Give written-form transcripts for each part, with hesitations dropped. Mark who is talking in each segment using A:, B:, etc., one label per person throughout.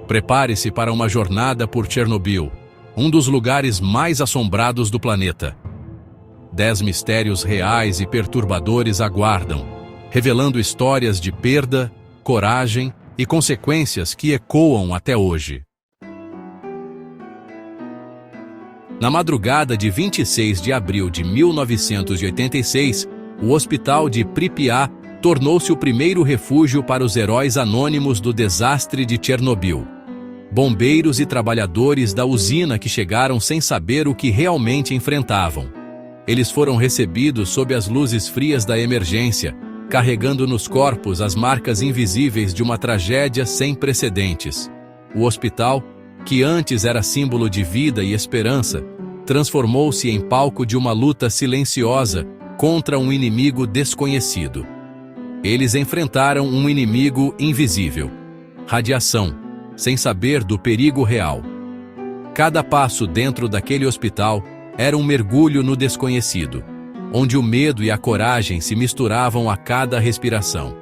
A: Prepare-se para uma jornada por Chernobyl, um dos lugares mais assombrados do planeta. 10 mistérios reais e perturbadores aguardam, revelando histórias de perda, coragem e consequências que ecoam até hoje. Na madrugada de 26 de abril de 1986, o hospital de Pripyat tornou-se o primeiro refúgio para os heróis anônimos do desastre de Chernobyl. Bombeiros e trabalhadores da usina que chegaram sem saber o que realmente enfrentavam. Eles foram recebidos sob as luzes frias da emergência, carregando nos corpos as marcas invisíveis de uma tragédia sem precedentes. O hospital, que antes era símbolo de vida e esperança, transformou-se em palco de uma luta silenciosa contra um inimigo desconhecido. Eles enfrentaram um inimigo invisível: radiação, sem saber do perigo real. Cada passo dentro daquele hospital era um mergulho no desconhecido, onde o medo e a coragem se misturavam a cada respiração.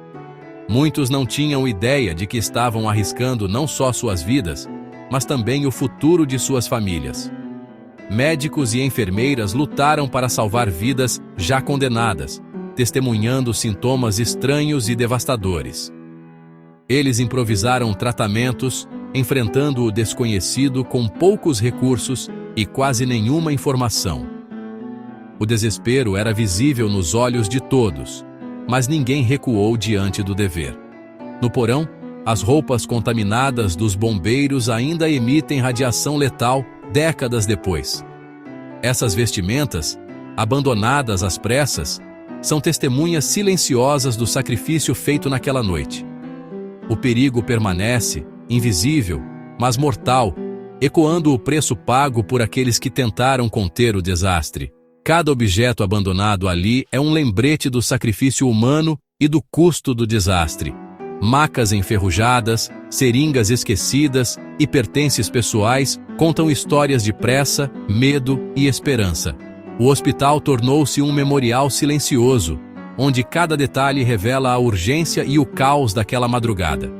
A: Muitos não tinham ideia de que estavam arriscando não só suas vidas, mas também o futuro de suas famílias. Médicos e enfermeiras lutaram para salvar vidas já condenadas, testemunhando sintomas estranhos e devastadores. Eles improvisaram tratamentos, enfrentando o desconhecido com poucos recursos e quase nenhuma informação. O desespero era visível nos olhos de todos, mas ninguém recuou diante do dever. No porão, as roupas contaminadas dos bombeiros ainda emitem radiação letal décadas depois. Essas vestimentas, abandonadas às pressas, são testemunhas silenciosas do sacrifício feito naquela noite. O perigo permanece, invisível, mas mortal, ecoando o preço pago por aqueles que tentaram conter o desastre. Cada objeto abandonado ali é um lembrete do sacrifício humano e do custo do desastre. Macas enferrujadas, seringas esquecidas e pertences pessoais contam histórias de pressa, medo e esperança. O hospital tornou-se um memorial silencioso, onde cada detalhe revela a urgência e o caos daquela madrugada.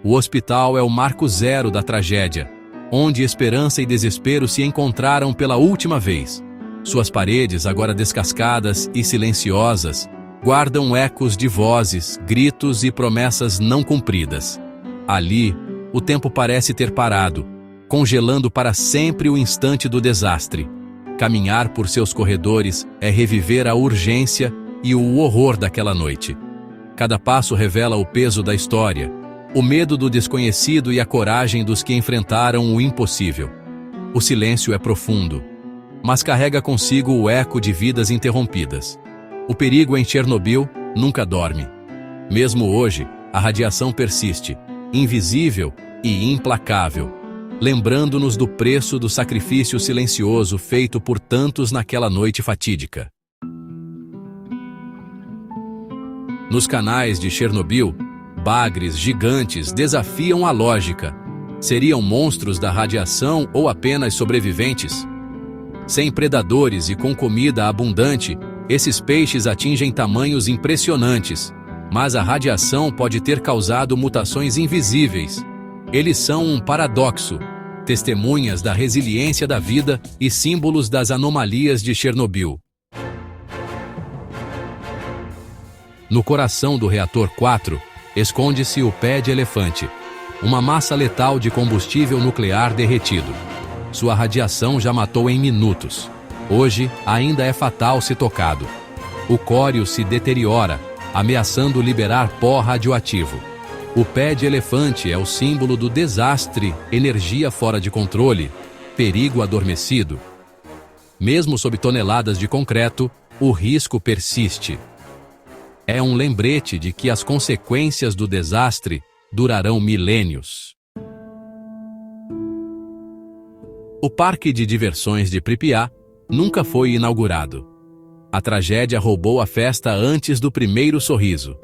A: O hospital é o marco zero da tragédia, onde esperança e desespero se encontraram pela última vez. Suas paredes, agora descascadas e silenciosas, guardam ecos de vozes, gritos e promessas não cumpridas. Ali, o tempo parece ter parado, congelando para sempre o instante do desastre. Caminhar por seus corredores é reviver a urgência e o horror daquela noite. Cada passo revela o peso da história, o medo do desconhecido e a coragem dos que enfrentaram o impossível. O silêncio é profundo, mas carrega consigo o eco de vidas interrompidas. O perigo em Chernobyl nunca dorme. Mesmo hoje, a radiação persiste, invisível e implacável, lembrando-nos do preço do sacrifício silencioso feito por tantos naquela noite fatídica. Nos canais de Chernobyl, bagres gigantes desafiam a lógica. Seriam monstros da radiação ou apenas sobreviventes? Sem predadores e com comida abundante, esses peixes atingem tamanhos impressionantes, mas a radiação pode ter causado mutações invisíveis. Eles são um paradoxo, testemunhas da resiliência da vida e símbolos das anomalias de Chernobyl. No coração do reator 4, esconde-se o pé de elefante, uma massa letal de combustível nuclear derretido. Sua radiação já matou em minutos. Hoje, ainda é fatal se tocado. O córeo se deteriora, ameaçando liberar pó radioativo. O pé de elefante é o símbolo do desastre, energia fora de controle, perigo adormecido. Mesmo sob toneladas de concreto, o risco persiste. É um lembrete de que as consequências do desastre durarão milênios. O parque de diversões de Pripyat nunca foi inaugurado. A tragédia roubou a festa antes do primeiro sorriso.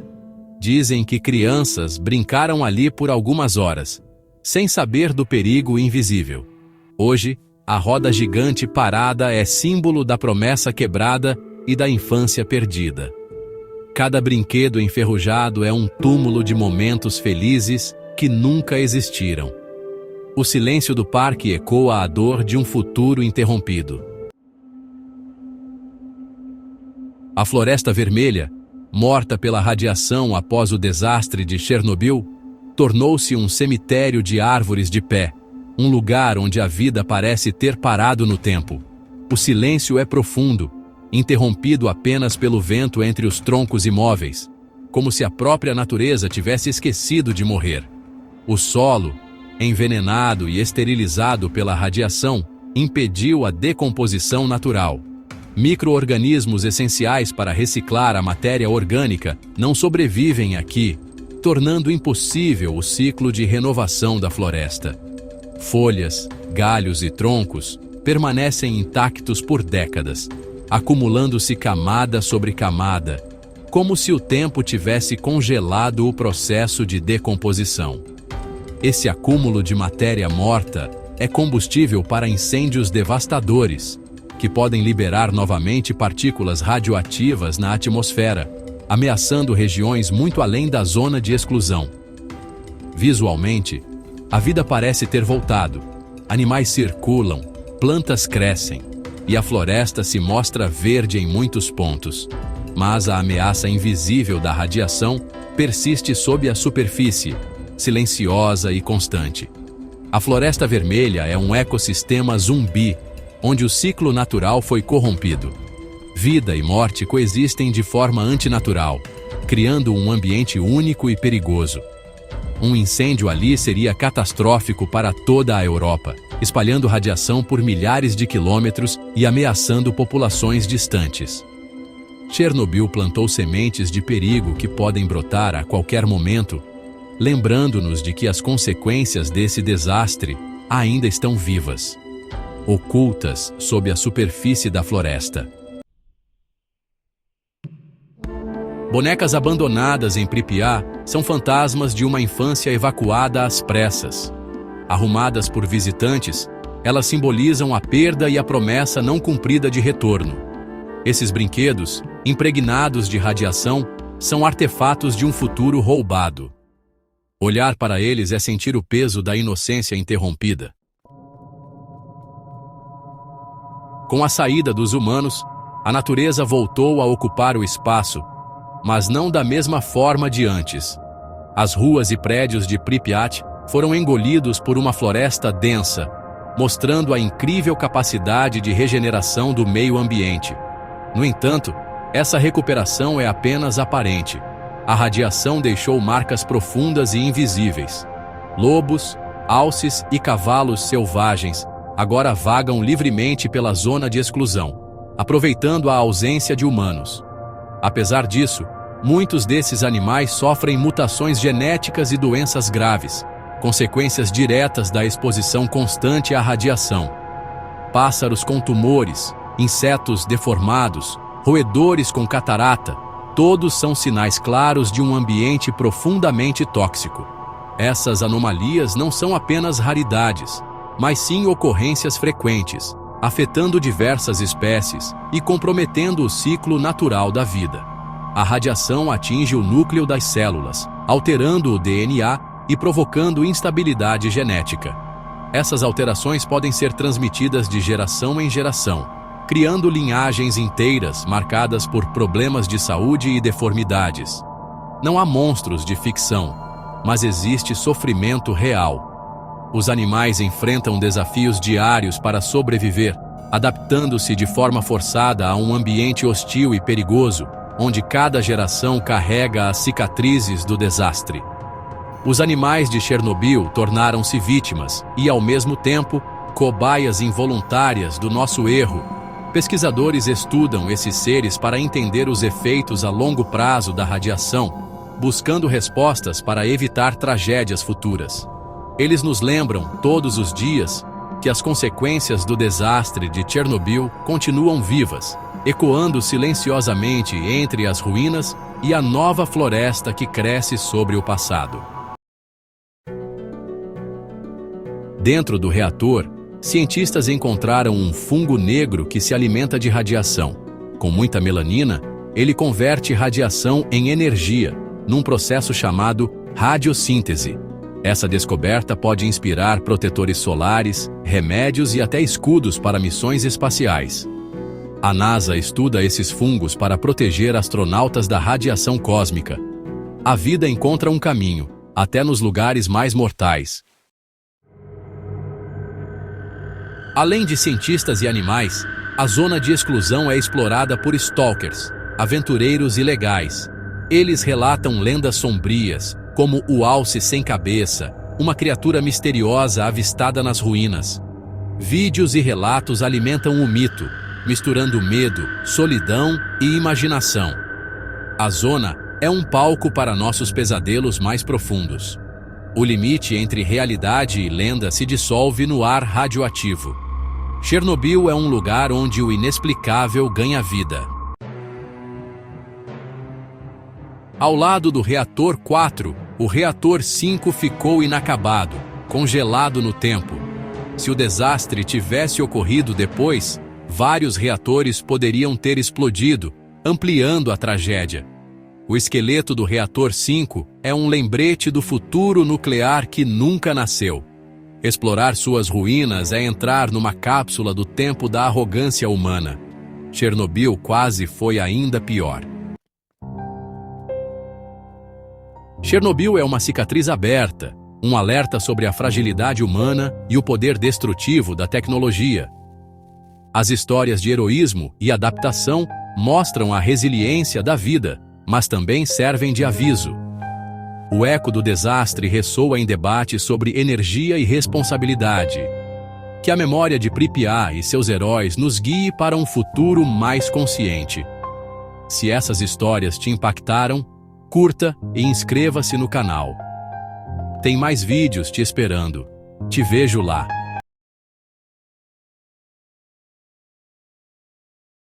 A: Dizem que crianças brincaram ali por algumas horas, sem saber do perigo invisível. Hoje, a roda gigante parada é símbolo da promessa quebrada e da infância perdida. Cada brinquedo enferrujado é um túmulo de momentos felizes que nunca existiram. O silêncio do parque ecoa a dor de um futuro interrompido. A Floresta Vermelha, morta pela radiação após o desastre de Chernobyl, tornou-se um cemitério de árvores de pé, um lugar onde a vida parece ter parado no tempo. O silêncio é profundo, interrompido apenas pelo vento entre os troncos imóveis, como se a própria natureza tivesse esquecido de morrer. O solo, envenenado e esterilizado pela radiação, impediu a decomposição natural. Micro-organismos essenciais para reciclar a matéria orgânica não sobrevivem aqui, tornando impossível o ciclo de renovação da floresta. Folhas, galhos e troncos permanecem intactos por décadas, acumulando-se camada sobre camada, como se o tempo tivesse congelado o processo de decomposição. Esse acúmulo de matéria morta é combustível para incêndios devastadores, que podem liberar novamente partículas radioativas na atmosfera, ameaçando regiões muito além da zona de exclusão. Visualmente, a vida parece ter voltado. Animais circulam, plantas crescem, e a floresta se mostra verde em muitos pontos. Mas a ameaça invisível da radiação persiste sob a superfície, silenciosa e constante. A Floresta Vermelha é um ecossistema zumbi, onde o ciclo natural foi corrompido. Vida e morte coexistem de forma antinatural, criando um ambiente único e perigoso. Um incêndio ali seria catastrófico para toda a Europa, espalhando radiação por milhares de quilômetros e ameaçando populações distantes. Chernobyl plantou sementes de perigo que podem brotar a qualquer momento, lembrando-nos de que as consequências desse desastre ainda estão vivas, ocultas sob a superfície da floresta. Bonecas abandonadas em Pripyat são fantasmas de uma infância evacuada às pressas. Arrumadas por visitantes, elas simbolizam a perda e a promessa não cumprida de retorno. Esses brinquedos, impregnados de radiação, são artefatos de um futuro roubado. Olhar para eles é sentir o peso da inocência interrompida. Com a saída dos humanos, a natureza voltou a ocupar o espaço, mas não da mesma forma de antes. As ruas e prédios de Pripyat foram engolidos por uma floresta densa, mostrando a incrível capacidade de regeneração do meio ambiente. No entanto, essa recuperação é apenas aparente. A radiação deixou marcas profundas e invisíveis. Lobos, alces e cavalos selvagens agora vagam livremente pela zona de exclusão, aproveitando a ausência de humanos. Apesar disso, muitos desses animais sofrem mutações genéticas e doenças graves, consequências diretas da exposição constante à radiação. Pássaros com tumores, insetos deformados, roedores com catarata, todos são sinais claros de um ambiente profundamente tóxico. Essas anomalias não são apenas raridades, mas sim ocorrências frequentes, afetando diversas espécies e comprometendo o ciclo natural da vida. A radiação atinge o núcleo das células, alterando o DNA e provocando instabilidade genética. Essas alterações podem ser transmitidas de geração em geração, criando linhagens inteiras marcadas por problemas de saúde e deformidades. Não há monstros de ficção, mas existe sofrimento real. Os animais enfrentam desafios diários para sobreviver, adaptando-se de forma forçada a um ambiente hostil e perigoso, onde cada geração carrega as cicatrizes do desastre. Os animais de Chernobyl tornaram-se vítimas e, ao mesmo tempo, cobaias involuntárias do nosso erro. Pesquisadores estudam esses seres para entender os efeitos a longo prazo da radiação, buscando respostas para evitar tragédias futuras. Eles nos lembram, todos os dias, que as consequências do desastre de Chernobyl continuam vivas, ecoando silenciosamente entre as ruínas e a nova floresta que cresce sobre o passado. Dentro do reator, cientistas encontraram um fungo negro que se alimenta de radiação. Com muita melanina, ele converte radiação em energia, num processo chamado radiossíntese. Essa descoberta pode inspirar protetores solares, remédios e até escudos para missões espaciais. A NASA estuda esses fungos para proteger astronautas da radiação cósmica. A vida encontra um caminho, até nos lugares mais mortais. Além de cientistas e animais, a zona de exclusão é explorada por stalkers, aventureiros ilegais. Eles relatam lendas sombrias, como o Alce sem cabeça, uma criatura misteriosa avistada nas ruínas. Vídeos e relatos alimentam o mito, misturando medo, solidão e imaginação. A zona é um palco para nossos pesadelos mais profundos. O limite entre realidade e lenda se dissolve no ar radioativo. Chernobyl é um lugar onde o inexplicável ganha vida. Ao lado do reator 4, o reator 5 ficou inacabado, congelado no tempo. Se o desastre tivesse ocorrido depois, vários reatores poderiam ter explodido, ampliando a tragédia. O esqueleto do reator 5 é um lembrete do futuro nuclear que nunca nasceu. Explorar suas ruínas é entrar numa cápsula do tempo da arrogância humana. Chernobyl quase foi ainda pior. Chernobyl é uma cicatriz aberta, um alerta sobre a fragilidade humana e o poder destrutivo da tecnologia. As histórias de heroísmo e adaptação mostram a resiliência da vida, mas também servem de aviso. O eco do desastre ressoa em debates sobre energia e responsabilidade. Que a memória de Pripyat e seus heróis nos guie para um futuro mais consciente. Se essas histórias te impactaram, curta e inscreva-se no canal. Tem mais vídeos te esperando. Te vejo lá.